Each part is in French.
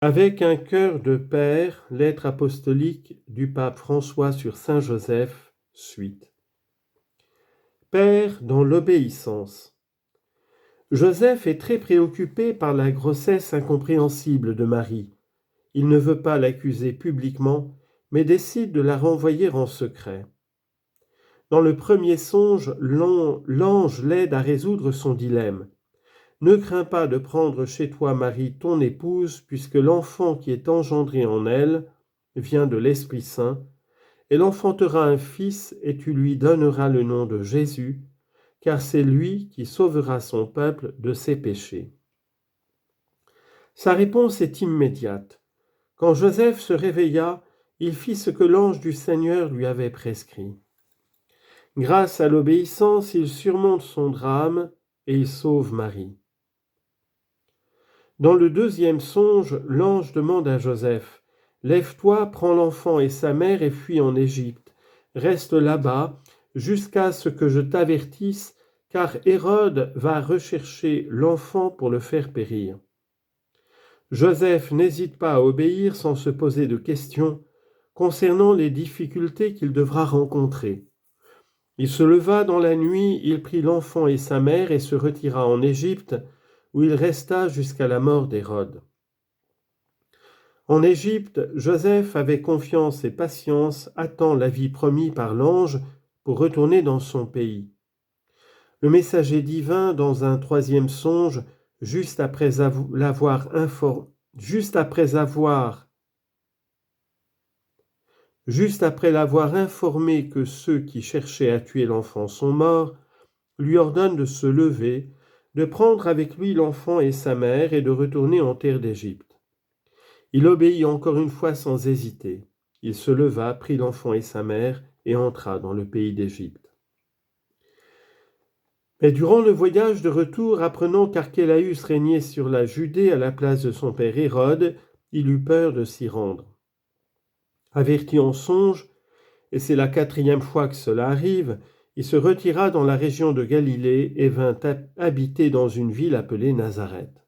Avec un cœur de père, lettre apostolique du pape François sur Saint Joseph, suite. Père dans l'obéissance. Joseph est très préoccupé par la grossesse incompréhensible de Marie. Il ne veut pas l'accuser publiquement, mais décide de la renvoyer en secret. Dans le premier songe, l'ange l'aide à résoudre son dilemme. Ne crains pas de prendre chez toi Marie, ton épouse, puisque l'enfant qui est engendré en elle vient de l'Esprit Saint. Elle enfantera un fils et tu lui donneras le nom de Jésus, car c'est lui qui sauvera son peuple de ses péchés. Sa réponse est immédiate. Quand Joseph se réveilla, il fit ce que l'ange du Seigneur lui avait prescrit. Grâce à l'obéissance, il surmonte son drame et il sauve Marie. Dans le deuxième songe, l'ange demande à Joseph : « Lève-toi, prends l'enfant et sa mère et fuis en Égypte. Reste là-bas jusqu'à ce que je t'avertisse, car Hérode va rechercher l'enfant pour le faire périr. » Joseph n'hésite pas à obéir sans se poser de questions concernant les difficultés qu'il devra rencontrer. Il se leva dans la nuit, il prit l'enfant et sa mère et se retira en Égypte, où il resta jusqu'à la mort d'Hérode. En Égypte, Joseph, avec confiance et patience, attend l'avis promis par l'ange pour retourner dans son pays. Le messager divin, dans un troisième songe, juste après l'avoir informé que ceux qui cherchaient à tuer l'enfant sont morts, lui ordonne de se lever, de prendre avec lui l'enfant et sa mère et de retourner en terre d'Égypte. Il obéit encore une fois sans hésiter. Il se leva, prit l'enfant et sa mère et entra dans le pays d'Égypte. Mais durant le voyage de retour, apprenant qu'Archélaüs régnait sur la Judée à la place de son père Hérode, il eut peur de s'y rendre. Averti en songe, et c'est la 4e fois que cela arrive, il se retira dans la région de Galilée et vint habiter dans une ville appelée Nazareth.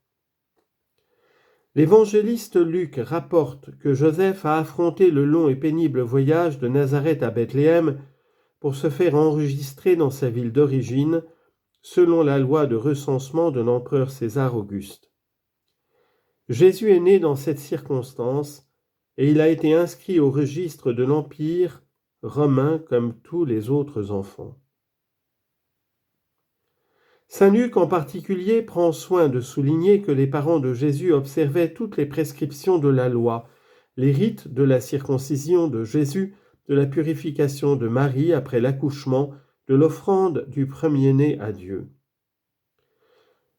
L'évangéliste Luc rapporte que Joseph a affronté le long et pénible voyage de Nazareth à Bethléem pour se faire enregistrer dans sa ville d'origine, selon la loi de recensement de l'empereur César Auguste. Jésus est né dans cette circonstance et il a été inscrit au registre de l'Empire romain comme tous les autres enfants. Saint Luc en particulier prend soin de souligner que les parents de Jésus observaient toutes les prescriptions de la loi, les rites de la circoncision de Jésus, de la purification de Marie après l'accouchement, de l'offrande du premier-né à Dieu.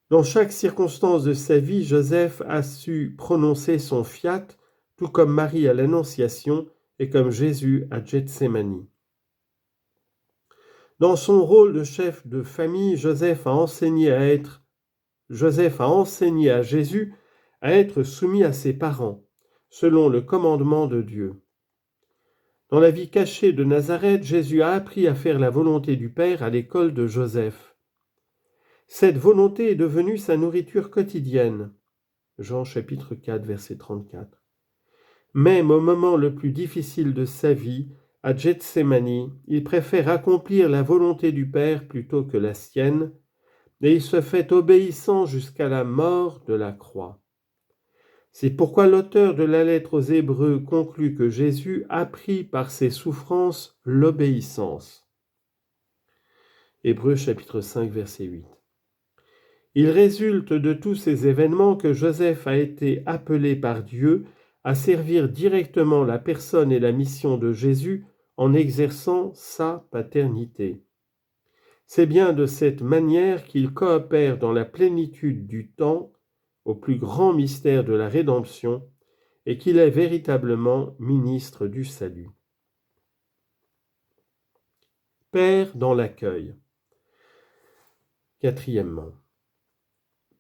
Dans chaque circonstance de sa vie, Joseph a su prononcer son fiat, tout comme Marie à l'Annonciation et comme Jésus à Gethsémani. Dans son rôle de chef de famille, Joseph a enseigné à Jésus à être soumis à ses parents, selon le commandement de Dieu. Dans la vie cachée de Nazareth, Jésus a appris à faire la volonté du Père à l'école de Joseph. Cette volonté est devenue sa nourriture quotidienne. Jean chapitre 4, verset 34. Même au moment le plus difficile de sa vie, à Gethsémani, il préfère accomplir la volonté du Père plutôt que la sienne, et il se fait obéissant jusqu'à la mort de la croix. C'est pourquoi l'auteur de la lettre aux Hébreux conclut que Jésus apprit par ses souffrances l'obéissance. Hébreux chapitre 5, verset 8. Il résulte de tous ces événements que Joseph a été appelé par Dieu à servir directement la personne et la mission de Jésus en exerçant sa paternité. C'est bien de cette manière qu'il coopère dans la plénitude du temps au plus grand mystère de la rédemption et qu'il est véritablement ministre du salut. Père dans l'accueil. Quatrièmement,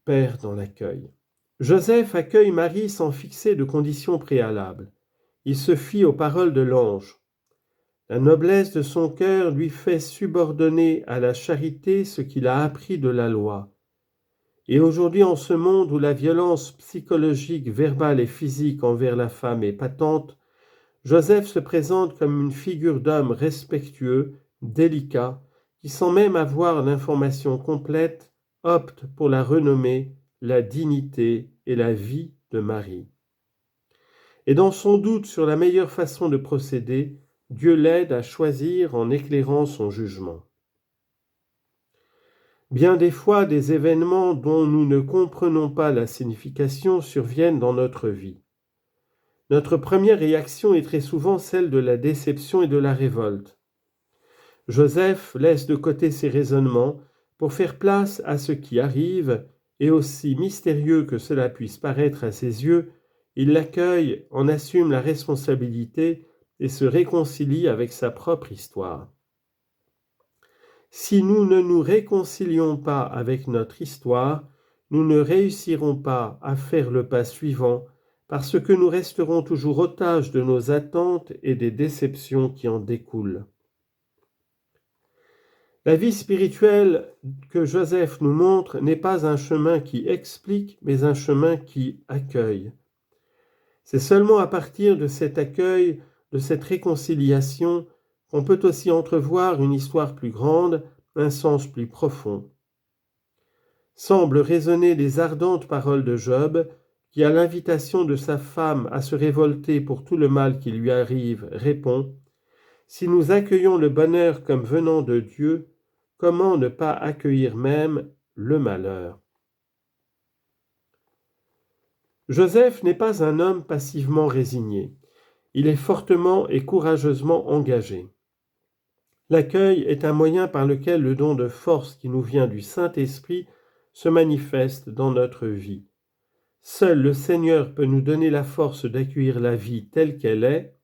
Père dans l'accueil. Joseph accueille Marie sans fixer de conditions préalables. Il se fie aux paroles de l'ange. La noblesse de son cœur lui fait subordonner à la charité ce qu'il a appris de la loi. Et aujourd'hui, en ce monde où la violence psychologique, verbale et physique envers la femme est patente, Joseph se présente comme une figure d'homme respectueux, délicat, qui sans même avoir l'information complète, opte pour la renommée, la dignité et la vie de Marie. Et dans son doute sur la meilleure façon de procéder, Dieu l'aide à choisir en éclairant son jugement. Bien des fois, des événements dont nous ne comprenons pas la signification surviennent dans notre vie. Notre première réaction est très souvent celle de la déception et de la révolte. Joseph laisse de côté ses raisonnements pour faire place à ce qui arrive, et aussi mystérieux que cela puisse paraître à ses yeux, il l'accueille, en assume la responsabilité et se réconcilie avec sa propre histoire. Si nous ne nous réconcilions pas avec notre histoire, nous ne réussirons pas à faire le pas suivant parce que nous resterons toujours otages de nos attentes et des déceptions qui en découlent. La vie spirituelle que Joseph nous montre n'est pas un chemin qui explique, mais un chemin qui accueille. C'est seulement à partir de cet accueil, de cette réconciliation, qu'on peut aussi entrevoir une histoire plus grande, un sens plus profond. Semblent résonner les ardentes paroles de Job, qui, à l'invitation de sa femme à se révolter pour tout le mal qui lui arrive, répond « Si nous accueillons le bonheur comme venant de Dieu, comment ne pas accueillir même le malheur ?» Joseph n'est pas un homme passivement résigné. Il est fortement et courageusement engagé. L'accueil est un moyen par lequel le don de force qui nous vient du Saint-Esprit se manifeste dans notre vie. Seul le Seigneur peut nous donner la force d'accueillir la vie telle qu'elle est,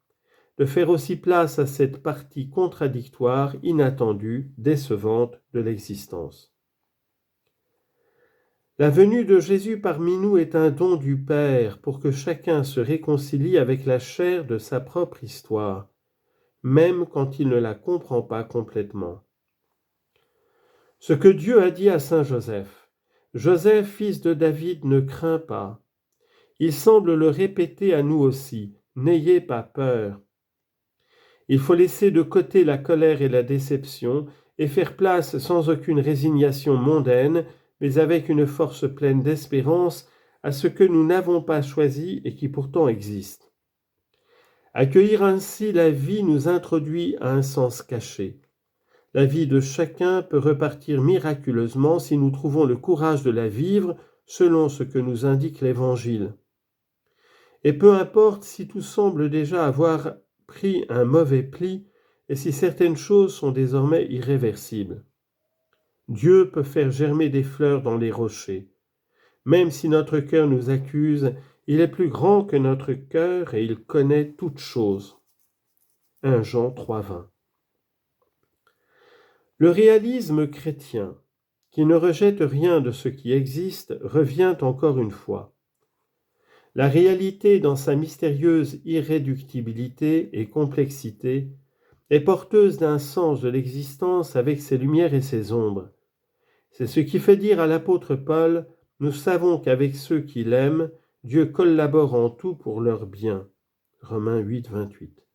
de faire aussi place à cette partie contradictoire, inattendue, décevante de l'existence. La venue de Jésus parmi nous est un don du Père pour que chacun se réconcilie avec la chair de sa propre histoire, même quand il ne la comprend pas complètement. Ce que Dieu a dit à saint Joseph, « Joseph, fils de David, ne crains pas », il semble le répéter à nous aussi, « N'ayez pas peur ». Il faut laisser de côté la colère et la déception et faire place sans aucune résignation mondaine, mais avec une force pleine d'espérance à ce que nous n'avons pas choisi et qui pourtant existe. Accueillir ainsi la vie nous introduit à un sens caché. La vie de chacun peut repartir miraculeusement si nous trouvons le courage de la vivre selon ce que nous indique l'Évangile. Et peu importe si tout semble déjà avoir pris un mauvais pli et si certaines choses sont désormais irréversibles. Dieu peut faire germer des fleurs dans les rochers. Même si notre cœur nous accuse, il est plus grand que notre cœur et il connaît toutes choses. 1 Jean 3,20. Le réalisme chrétien, qui ne rejette rien de ce qui existe, revient encore une fois. La réalité, dans sa mystérieuse irréductibilité et complexité, est porteuse d'un sens de l'existence avec ses lumières et ses ombres. C'est ce qui fait dire à l'apôtre Paul « Nous savons qu'avec ceux qui l'aiment, Dieu collabore en tout pour leur bien. » Romains 8, 28.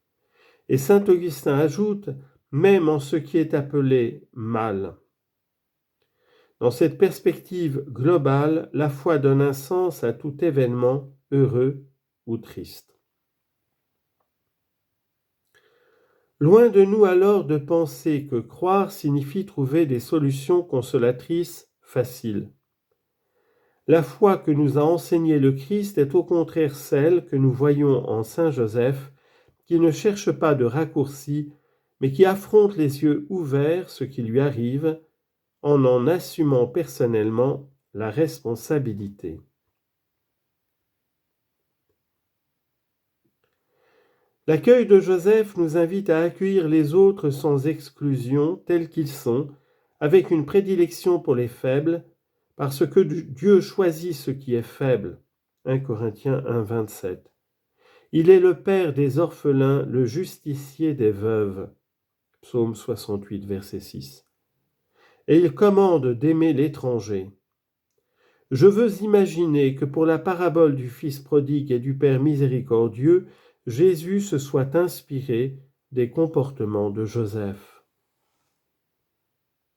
Et saint Augustin ajoute « Même en ce qui est appelé mal ». Dans cette perspective globale, la foi donne un sens à tout événement, heureux ou triste. Loin de nous alors de penser que croire signifie trouver des solutions consolatrices faciles. La foi que nous a enseignée le Christ est au contraire celle que nous voyons en saint Joseph, qui ne cherche pas de raccourcis, mais qui affronte les yeux ouverts ce qui lui arrive, en assumant personnellement la responsabilité. L'accueil de Joseph nous invite à accueillir les autres sans exclusion, tels qu'ils sont, avec une prédilection pour les faibles, parce que Dieu choisit ce qui est faible. 1 Corinthiens 1, 27. Il est le père des orphelins, le justicier des veuves. Psaume 68, verset 6. Et il commande d'aimer l'étranger. Je veux imaginer que pour la parabole du Fils prodigue et du Père miséricordieux, Jésus se soit inspiré des comportements de Joseph.